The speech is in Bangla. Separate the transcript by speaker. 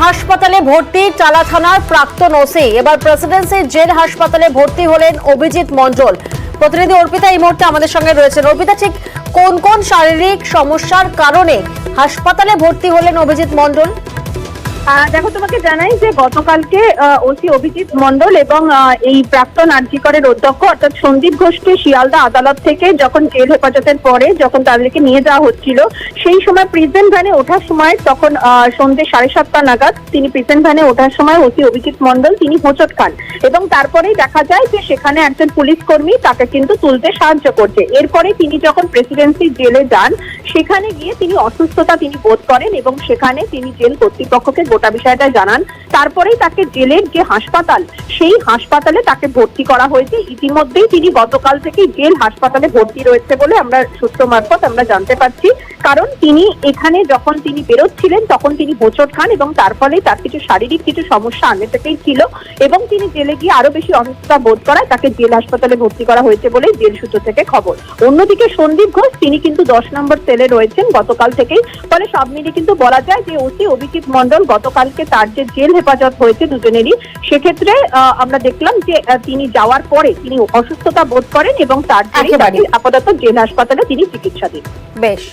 Speaker 1: হাসপাতালে ভর্তি টালা থানার প্রাক্তন ওসি। এবার প্রেসিডেন্সি জেল হাসপাতালে ভর্তি হলেন অভিজিৎ মণ্ডল। প্রতিনিধি অর্পিতা এই মুহূর্তে আমাদের সঙ্গে রয়েছেন। অর্পিতা, ঠিক কোন কোন শারীরিক সমস্যার কারণে হাসপাতালে ভর্তি হলেন অভিজিৎ মণ্ডল?
Speaker 2: দেখো, তোমাকে জানাই যে গতকালকে ওসি অভিজিৎ মণ্ডল এবং এই প্রাক্তন আরজিকরের অধ্যক্ষ অর্থাৎ সন্দীপ ঘোষকে শিয়ালদা আদালত থেকে যখন জেল হেফাজতের পরে যখন তাদেরকে নিয়ে যাওয়া হচ্ছিল, সেই সময় প্রিজন ভ্যানে ওঠার সময় তখন সন্ধ্যে 7:30 নাগাদ তিনি প্রিজন ভ্যানে ওঠার সময় ওসি অভিজিৎ মণ্ডল তিনি হোঁচট খান এবং তারপরেই দেখা যায় যে সেখানে একজন পুলিশ কর্মী তাকে কিন্তু তুলতে সাহায্য করছে। এরপরে তিনি যখন প্রেসিডেন্সি জেলে যান, সেখানে গিয়ে তিনি অসুস্থতা তিনি বোধ করেন এবং সেখানে তিনি জেল কর্তৃপক্ষকে গোটা বিষয়টা জানান। তারপরেই তাকে জেলের যে হাসপাতাল, সেই হাসপাতালে তাকে ভর্তি করা হয়েছে। ইতিমধ্যেই তিনি গতকাল থেকে জেল হাসপাতালে ভর্তি রয়েছে বলে আমরা সূত্র মারফত আমরা জানতে পারছি। কারণ তিনি এখানে যখন তিনি বেরোচ্ছিলেন তখন তিনি হোঁচট খান এবং তার ফলে তার কিছু শারীরিক কিছু সমস্যা আগে থেকেই ছিল এবং তিনি জেলে গিয়ে আরো বেশি অসুস্থতা বোধ করায় তাকে জেল হাসপাতালে ভর্তি করা হয়েছে বলে জেল সূত্র থেকে খবর। অন্যদিকে সন্দীপ ঘোষ তিনি কিন্তু 10 নম্বর সেলে রয়েছেন গতকাল থেকেই। ফলে সব মিলিয়ে কিন্তু বলা যায় যে ওসি অভিজিৎ মণ্ডল গতকালকে তার যে জেল হেফাজত হয়েছে দুজনেরই, সেক্ষেত্রে আমরা দেখলাম যে তিনি যাওয়ার পরে তিনি অসুস্থতা বোধ করেন এবং তার আপাতত জেল হাসপাতালে তিনি চিকিৎসাধীন।
Speaker 1: বেশ।